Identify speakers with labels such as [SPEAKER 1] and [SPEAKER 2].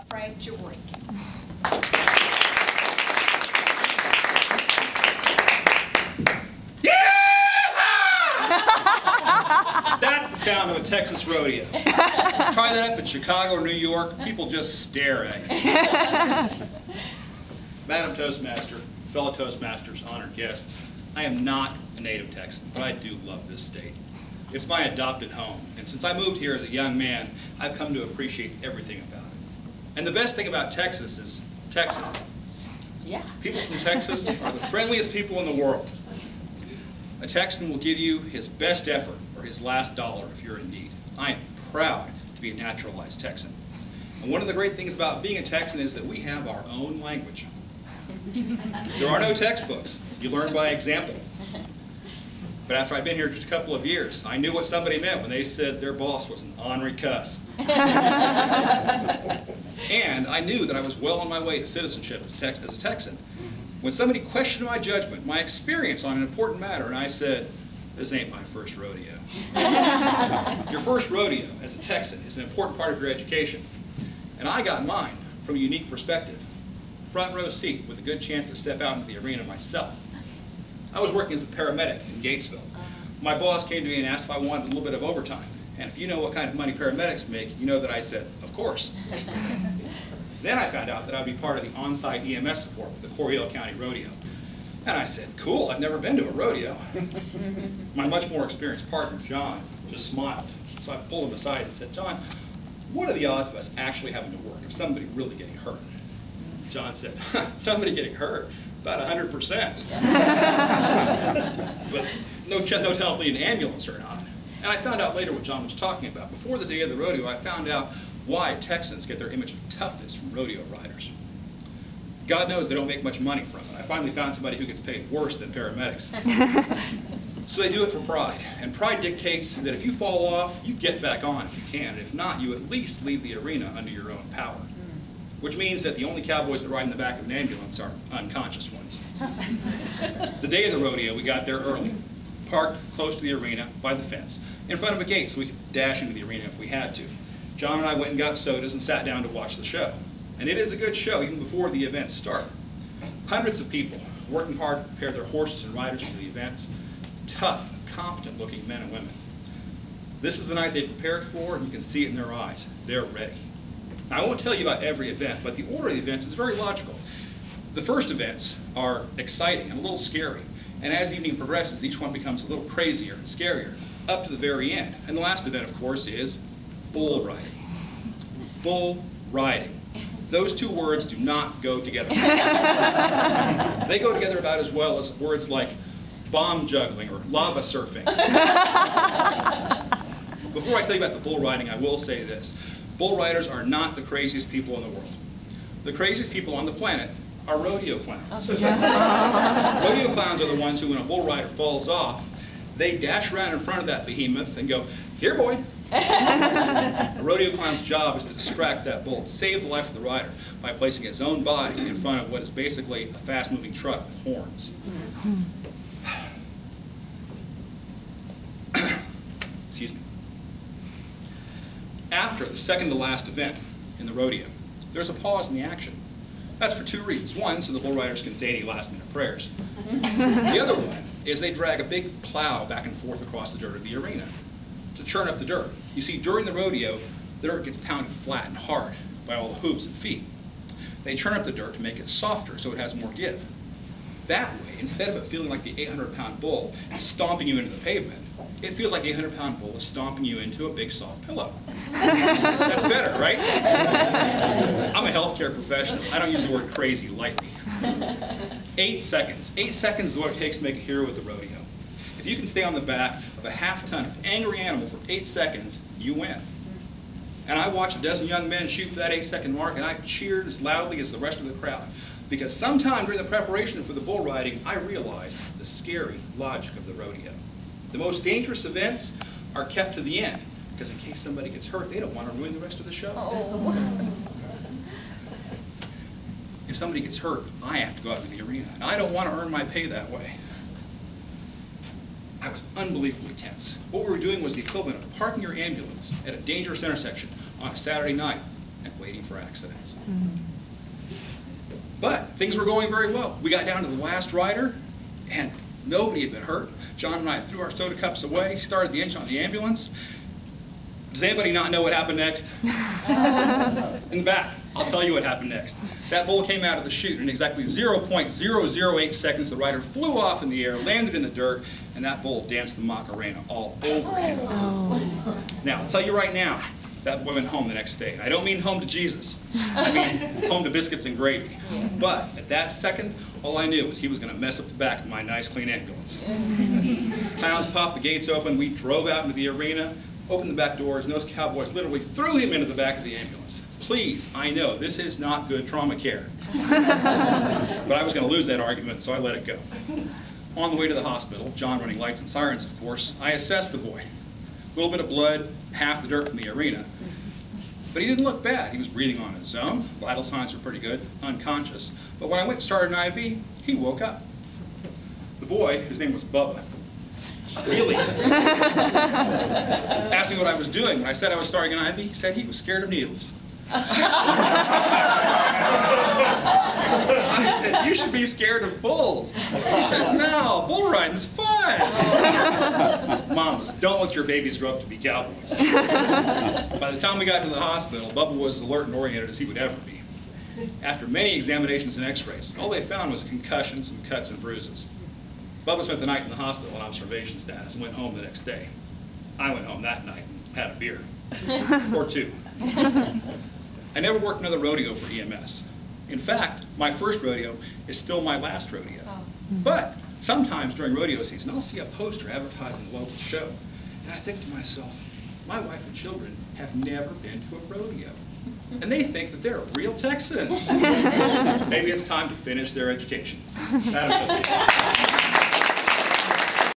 [SPEAKER 1] Frank Jaworski.
[SPEAKER 2] That's the sound of a Texas rodeo. Try that up in Chicago or New York, people just stare at you. Madam Toastmaster, fellow Toastmasters, honored guests, I am not a native Texan, but I do love this state. It's my adopted home, and since I moved here as a young man, I've come to appreciate everything about it. And the best thing about Texas is Texans.
[SPEAKER 3] Yeah.
[SPEAKER 2] People from Texas are the friendliest people in the world. A Texan will give you his best effort or his last dollar if you're in need. I am proud to be a naturalized Texan. And one of the great things about being a Texan is that we have our own language. There are no textbooks. You learn by example. But after I'd been here just a couple of years, I knew what somebody meant when they said their boss was an ornery cuss. And I knew that I was well on my way to citizenship as a Texan. When somebody questioned my judgment, my experience on an important matter, and I said, this ain't my first rodeo. Your first rodeo as a Texan is an important part of your education. And I got mine from a unique perspective. Front row seat with a good chance to step out into the arena myself. I was working as a paramedic in Gatesville. My boss came to me and asked if I wanted a little bit of overtime. And if you know what kind of money paramedics make, you know that I said, of course. Then I found out that I'd be part of the on-site EMS support with the Coryell County Rodeo. And I said, cool, I've never been to a rodeo. My much more experienced partner, John, just smiled. So I pulled him aside and said, John, what are the odds of us actually having to work if somebody really getting hurt? John said, somebody getting hurt? About 100%. But no telling if we need an ambulance or not. And I found out later what John was talking about. Before the day of the rodeo, I found out why Texans get their image of toughness from rodeo riders. God knows they don't make much money from it. I finally found somebody who gets paid worse than paramedics. So they do it for pride. And pride dictates that if you fall off, you get back on if you can. And if not, you at least leave the arena under your own power. Which means that the only cowboys that ride in the back of an ambulance are unconscious ones. The day of the rodeo, we got there early, parked close to the arena by the fence, in front of a gate so we could dash into the arena if we had to. John and I went and got sodas and sat down to watch the show. And it is a good show even before the events start. Hundreds of people working hard to prepare their horses and riders for the events. Tough, competent-looking men and women. This is the night they prepared for, and you can see it in their eyes. They're ready. Now, I won't tell you about every event, but the order of the events is very logical. The first events are exciting and a little scary. And as the evening progresses, each one becomes a little crazier and scarier, up to the very end. And the last event, of course, is bull riding. Bull riding. Those two words do not go together. They go together about as well as words like bomb juggling or lava surfing. Before I tell you about the bull riding, I will say this. Bull riders are not the craziest people in the world. The craziest people on the planet are rodeo clowns. Rodeo clowns are the ones who, when a bull rider falls off, they dash around in front of that behemoth and go, here, boy. A rodeo clown's job is to distract that bull, save the life of the rider by placing his own body in front of what is basically a fast-moving truck with horns. Excuse me. After the second to last event in the rodeo, there's a pause in the action. That's for two reasons. One, so the bull riders can say any last-minute prayers. The other one is they drag a big plow back and forth across the dirt of the arena to churn up the dirt. You see, during the rodeo, the dirt gets pounded flat and hard by all the hooves and feet. They churn up the dirt to make it softer so it has more give. That way, instead of it feeling like the 800-pound bull is stomping you into the pavement, it feels like the 800-pound bull is stomping you into a big soft pillow. That's better, right? I'm a healthcare professional. I don't use the word crazy lightly. 8 seconds. 8 seconds is what it takes to make a hero at the rodeo. If you can stay on the back of a half-ton angry animal for 8 seconds, you win. And I watched a dozen young men shoot for that 8-second mark, and I cheered as loudly as the rest of the crowd. Because sometime during the preparation for the bull riding, I realized the scary logic of the rodeo. The most dangerous events are kept to the end, because in case somebody gets hurt, they don't want to ruin the rest of the show.
[SPEAKER 3] Oh.
[SPEAKER 2] If somebody gets hurt, I have to go out to the arena, and I don't want to earn my pay that way. I was unbelievably tense. What we were doing was the equivalent of parking your ambulance at a dangerous intersection on a Saturday night and waiting for accidents. But things were going very well. We got down to the last rider, and nobody had been hurt. John and I threw our soda cups away, started the engine on the ambulance. Does anybody not know what happened next? In the back, I'll tell you what happened next. That bull came out of the chute in exactly 0.008 seconds. The rider flew off in the air, landed in the dirt, and that bull danced the Macarena all over him. Now, I'll tell you right now, that boy went home the next day. I don't mean home to Jesus. I mean home to biscuits and gravy. But at that second, all I knew was he was going to mess up the back of my nice, clean ambulance. Pounds popped, the gates open. We drove out into the arena, opened the back doors, and those cowboys literally threw him into the back of the ambulance. Please, I know, this is not good trauma care. But I was going to lose that argument, so I let it go. On the way to the hospital, John running lights and sirens, of course, I assessed the boy. A little bit of blood, half the dirt from the arena. But he didn't look bad. He was breathing on his own. Vital signs were pretty good, unconscious. But when I went and started an IV, he woke up. The boy, his name was Bubba, really asked me what I was doing. When I said I was starting an IV, he said he was scared of needles. I said, you should be scared of bulls. He said, no, bull riding's fun. Mamas, don't let your babies grow up to be cowboys. By the time we got to the hospital, Bubba was as alert and oriented as he would ever be. After many examinations and x-rays, all they found was a concussion, some cuts and bruises. Bubba spent the night in the hospital in observation status and went home the next day. I went home that night and had a beer. Or two. I never worked another rodeo for EMS. In fact, my first rodeo is still my last rodeo. But sometimes during rodeo season, I'll see a poster advertising the local show. And I think to myself, my wife and children have never been to a rodeo. And they think that they're real Texans. Maybe it's time to finish their education. That'll